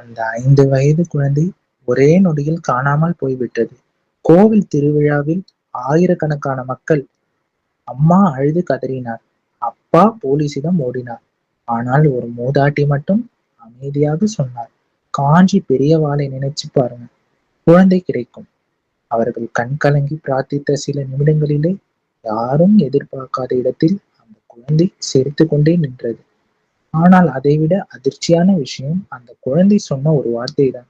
அந்த 5 வயது குழந்தை ஒரே நொடியில் காணாமல் போய்விட்டது. கோவில் திருவிழாவில் ஆயிரக்கணக்கான மக்கள். அம்மா அழுது கதறினார். அப்பா போலீசிடம் ஓடினார். ஆனால் ஒரு மூதாட்டி மட்டும் அமைதியாக சொன்னார், காஞ்சி பெரியவாளை நினைச்சு பாருங்க, குழந்தை கிடைக்கும். அவர்கள் கண் கலங்கி பிரார்த்தித்த சில நிமிடங்களிலே யாரும் எதிர்பார்க்காத இடத்தில் அந்த குழந்தை சிரித்துக் கொண்டே நின்றது. ஆனால் அதைவிட அதிர்ச்சியான விஷயம் அந்த குழந்தை சொன்ன ஒரு வார்த்தை தான்.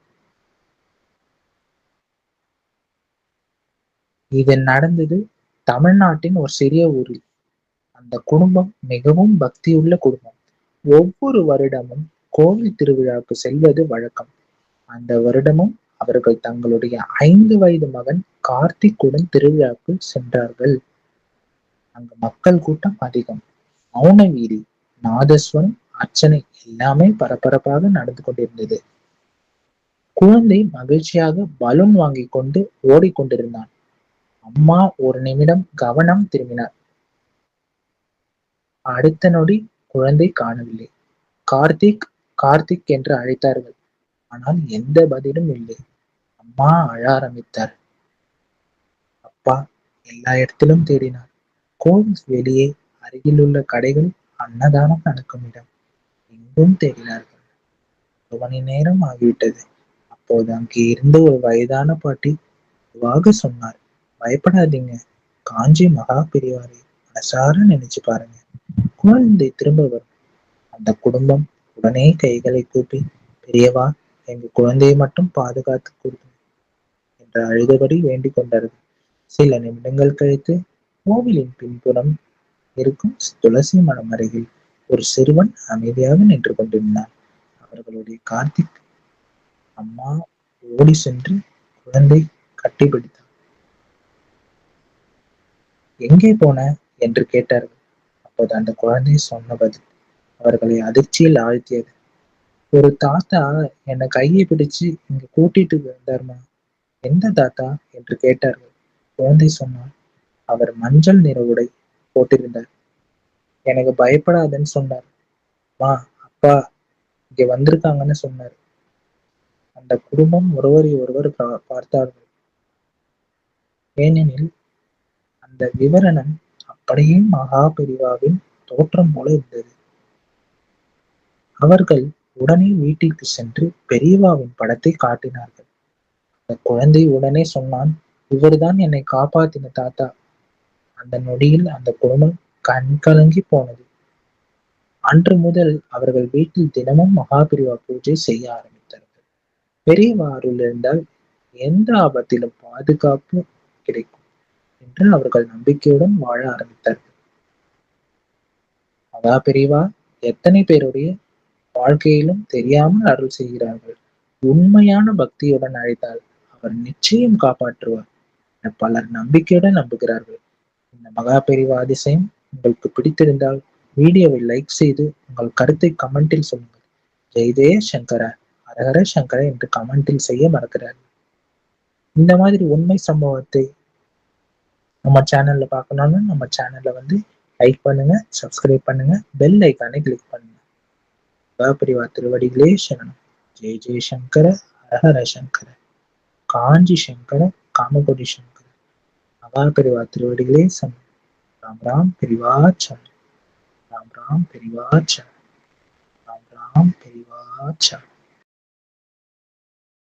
இது நடந்தது தமிழ்நாட்டின் ஒரு சிறிய ஊரில். அந்த குடும்பம் மிகவும் பக்தியுள்ள குடும்பம். ஒவ்வொரு வருடமும் கோவில் திருவிழாவுக்கு செல்வது வழக்கம். அந்த வருடமும் அவர்கள் தங்களுடைய 5 வயது மகன் கார்த்திக்குடன் திருவிழாவுக்கு சென்றார்கள். அங்கு மக்கள் கூட்டம் அதிகம். மௌன வீதி, நாதஸ்வரம், அர்ச்சனை எல்லாமே பரபரப்பாக நடந்து கொண்டிருந்தது. குழந்தை மகிழ்ச்சியாக பலூன் வாங்கிக் கொண்டு ஓடிக்கொண்டிருந்தான். அம்மா ஒரு நிமிடம் கவனம் திரும்பினார். அடுத்த நொடி குழந்தை காணவில்லை. கார்த்திக், கார்த்திக் என்று அழைத்தார்கள். ஆனால் எந்த பதிலும் இல்லை. அம்மா அழ ஆரம்பித்தார். அப்பா எல்லா இடத்திலும் தேடினார். கோவில் வெளியே, அருகிலுள்ள கடைகள், அன்னதானம் நடக்கும் இடம், எங்கும் தேடினார்கள். 1 மணி நேரம் ஆகிவிட்டது. அப்போது அங்கே இருந்த ஒரு வயதான பாட்டி மெதுவாக சொன்னார், பயப்படாதீங்க, காஞ்சி மகா பெரியவாரை மனசார நினைச்சு பாருங்க, குழந்தை திரும்ப வரும். அந்த குடும்பம் உடனே கைகளை கூப்பி, பெரியவா, எங்க குழந்தையை மட்டும் பாதுகாத்து கொடுங்க என்று அழுதபடி வேண்டிக் கொண்டார்கள். சில நிமிடங்கள் கழித்து கோவிலின் பின்புறம் இருக்கும் துளசி மரம் அருகில் ஒரு சிறுவன் அமைதியாக நின்று கொண்டிருந்தான். அவர்களுடைய கார்த்திக். அம்மா ஓடி சென்று குழந்தை கட்டிப்பிடித்தார். எங்கே போன என்று கேட்டார்கள். அப்போது அந்த குழந்தை சொன்ன பதில் அவர்களை அதிர்ச்சியில் ஆழ்த்தியது. ஒரு தாத்தா என்னை கையை பிடிச்சு இங்க கூட்டிட்டு வந்தாருமா. எந்த தாத்தா என்று கேட்டார்கள். குழந்தை சொன்னார், அவர் மஞ்சள் நிற உடை போட்டிருந்தார். எனக்கு பயப்படாதன்னு சொன்னார். அம்மா, அப்பா இங்க வந்திருக்காங்கன்னு சொன்னார். அந்த குடும்பம் ஒருவரை ஒருவர் பார்த்தார்கள். ஏனெனில் அந்த விவரணம் அப்படியே மகா பெரிவாவின் தோற்றம் போல இருந்தது. அவர்கள் உடனே வீட்டிற்கு சென்று பெரியவாவின் படத்தை காட்டினார்கள். அந்த குழந்தை உடனே சொன்னான், இவர்தான் என்னை காப்பாத்தின தாத்தா. அந்த நொடியில் அந்த குடும்பம் கண் கலங்கி போனது. அன்று முதல் அவர்கள் வீட்டில் தினமும் மகாபிரிவா பூஜை செய்ய ஆரம்பித்தார்கள். பெரியவா அருள் இருந்தால் எந்த ஆபத்திலும் பாதுகாப்பு கிடைக்கும் என்று அவர்கள் நம்பிக்கையுடன் வாழ ஆரம்பித்தார்கள். மகா பெரியவா எத்தனை பேருடைய வாழ்க்கையிலும் தெரியாமல் அருள் செய்கிறார்கள். உண்மையான பக்தியுடன் அழைத்தால் அவர் நிச்சயம் காப்பாற்றுவார் என பலர் நம்பிக்கையுடன் நம்புகிறார்கள். இந்த மகா பெரிவா அதிசயம் உங்களுக்கு பிடித்திருந்தால் வீடியோவை லைக் செய்து உங்கள் கருத்தை கமெண்டில் சொல்லுங்கள். ஜெய் ஜெய சங்கர, ஹரஹர சங்கர என்று கமெண்டில் செய்ய மறக்கிறார்கள். இந்த மாதிரி உண்மை சம்பவத்தை நம்ம சேனல்ல பார்க்கணும்னு நம்ம சேனல்ல லைக் பண்ணுங்க, சப்ஸ்கிரைப் பண்ணுங்க, பெல் ஐக்கானை கிளிக் பண்ணுங்க. மகாபெரிவா திருவடிகளே சரணம். ஜெய் ஜெய சங்கர, ஹரஹர சங்கர, காஞ்சி சங்கர, காமகோடி சங்கர. மகாபெரிவா திருவடிகளே சரணம். ராம் ராம் பெரிவாச்சரணம். ராம் ராம் பெரிவாச்சரணம். ராம் ராம் பெரிவாச்சரணம்.